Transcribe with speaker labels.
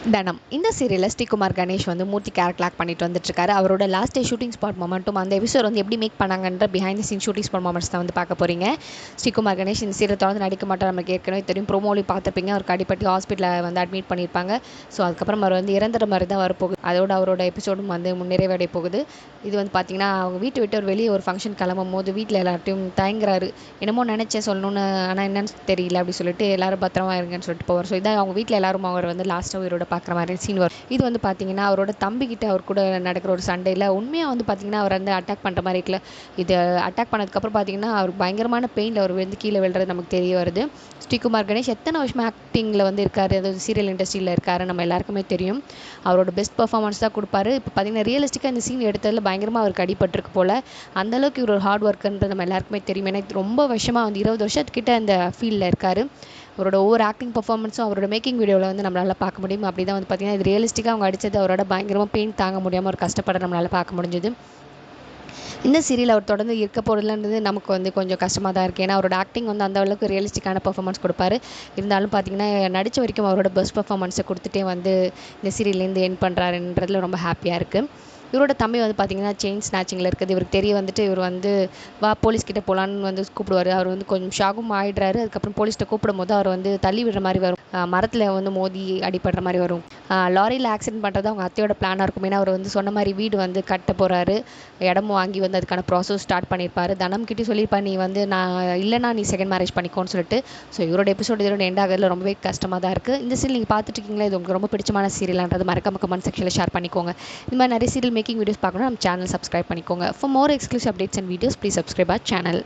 Speaker 1: தனம் இந்த சீரியலில் ஸ்ரீகுமார் கணேஷ் வந்து மூர்த்தி கேரக்டர் ஆக்ட் பண்ணிட்டு வந்துட்டுருக்காரு. அவரோட லாஸ்ட் டே ஷூட்டிங் ஸ்பாட் மொமெண்ட்டும் அந்த எபிசோட் வந்து எப்படி மேக் பண்ணாங்கன்ற behind the scene shooting spot moments தான் வந்து பார்க்க போகிறீங்க. ஸ்ரீகுமார் கணேஷ் இந்த சீரியல் தொடர்ந்து நடிக்க மாட்டார், நமக்கு ஏற்கனவே தெரியும். ப்ரோமோலி பார்த்துருப்பீங்க, அவருக்கு அடிப்பட்டு ஹாஸ்பிட்டலில் வந்து அட்மிட் பண்ணியிருப்பாங்க. ஸோ அதுக்கப்புறம் அவர் வந்து இறந்துற மாதிரி தான் வரப்போகுது. அதோட அவரோட எபிசோடும் வந்து நிறைவடைய போகுது. இது வந்து பார்த்தீங்கன்னா அவங்க வீட்டை விட்டு ஒரு வெளியே ஒரு ஃபங்க்ஷன் கிளம்பும் போது வீட்டில் எல்லார்ட்டையும் தயங்குறாரு. என்னமோ நினச்சேன் சொல்லணும்னு, ஆனால் என்னன்னு தெரியல அப்படி சொல்லிட்டு எல்லாரும் பத்திரமா இருங்கன்னு சொல்லிட்டு போவார். ஸோ இதான் அவங்க வீட்டில் எல்லாரும் அவர் வந்து லாஸ்ட்டாக உயிரோட பார்க்குற மாதிரி சீன் வரும். இது வந்து பார்த்தீங்கன்னா அவரோட தம்பிக்கிட்ட அவர் கூட நடக்கிற ஒரு சண்டையில் உண்மையாக வந்து பார்த்தீங்கன்னா அவர் வந்து அட்டாக் பண்ணுற மாதிரி இருக்குல்ல. இது அட்டாக் பண்ணதுக்கப்புறம் பார்த்தீங்கன்னா அவர் பயங்கரமான பெயினில் அவர் வந்து கீழே விழுறது நமக்கு தெரிய வருது. ஸ்ரீகுமார் கணேஷ் எத்தனை வருஷமாக ஆக்டிங்கில் வந்து இருக்காரு, அதாவது சீரியல் இண்டஸ்ட்ரியில் இருக்காரு, நம்ம எல்லாருக்குமே தெரியும். அவரோட பெஸ்ட் பர்ஃபார்மன்ஸ் தான் கொடுப்பாரு. இப்போ பார்த்தீங்கன்னா ரியலிஸ்டிக்காக இந்த சீன் எடுத்ததில் பயங்கரமாக அவருக்கு அடிபட்டிருக்கு போல். அந்தளவுக்கு இவர் ஒரு ஹார்ட் ஒர்க்குன்றது நம்ம எல்லாருக்குமே தெரியும். எனக்கு ரொம்ப வருஷமாக வந்து 20 வருஷத்துக்கிட்ட இந்த ஃபீல்டில் இருக்கார். அவரோட ஒவ்வொரு ஆக்டிங் பர்ஃபார்மன்ஸும் அவரோட மேக்கிங் வீடியோவில் வந்து நம்மளால் பார்க்க முடியும். அப்படி தான் வந்து பார்த்திங்கன்னா இது ரியலிஸ்டிக்காக அவங்க அடித்தது அவரோட பயங்கரமாக பெயின் தாங்க முடியாமல் ஒரு கஷ்டப்பட நம்மளால் பார்க்க முடிஞ்சது. இந்த சீரியல் அவர் தொடர்ந்து இருக்க போகிறதுலன்றது நமக்கு வந்து கொஞ்சம் கஷ்டமாக தான் இருக்குது. ஏன்னா அவரோட ஆக்டிங் வந்து அந்த அளவுக்கு ரியலிஸ்டிக்கான பர்ஃபார்மன்ஸ் கொடுப்பாரு. இருந்தாலும் பார்த்தீங்கன்னா நடித்த வரைக்கும் அவரோட பெஸ்ட் பர்ஃபார்மன்ஸை கொடுத்துட்டே வந்து இந்த சீரியல்லேருந்து என் பண்ணுறாருன்றதுல ரொம்ப ஹாப்பியாக இருக்குது. இவரோட தம்பி வந்து பார்த்திங்கன்னா செயின் ஸ்நாச்சிங்கில் இருக்குது. இவருக்கு தெரிய வந்துட்டு இவர் வந்து வா போலீஸ்கிட்ட போகலான்னு வந்து கூப்பிடுவார். அவர் வந்து கொஞ்சம் ஷாகும் ஆகிடுறாரு. அதுக்கப்புறம் போலீஸ்கிட்ட கூப்பிடும் போது அவர் வந்து தள்ளி விடுற மாதிரி வரும், மரத்தில் வந்து மோதி அடிபடுற மாதிரி வரும். லாரியில் ஆக்சிடென்ட் பண்ணுறது அவங்க அத்தையோட பிளானாக இருக்கும். ஏன்னா அவர் வந்து சொன்ன மாதிரி வீடு வந்து கட்ட போகிறாரு, இடமும் வாங்கி வந்து அதுக்கான ப்ராசஸ் ஸ்டார்ட் பண்ணியிருப்பார். தனம் கிட்டே சொல்லியிருப்பார், நீ வந்து நான் இல்லைனா நீ செகண்ட் மேரேஜ் பண்ணிக்கோன்னு சொல்லிட்டு. ஸோ இவரோட எபிசோட் இதோட எண்ட் ஆகிறதுல ரொம்பவே கஷ்டமாக தான் இருக்குது. இந்த சீரியல் நீங்கள் பார்த்துட்டு இருக்கீங்களா, இது உங்களுக்கு ரொம்ப பிடிச்சமான சீரியல்ன்றது மறக்காம கமெண்ட் செக்ஷனில் ஷேர் பண்ணிக்கோங்க. இந்த மாதிரி நிறைய சீரியல் மேக்கிங் வீடியோஸ் பார்க்கணும், நம்ம சேனல் சப்ஸ்கிரைப் பண்ணிக்கோங்க. For more exclusive updates and videos please subscribe our channel.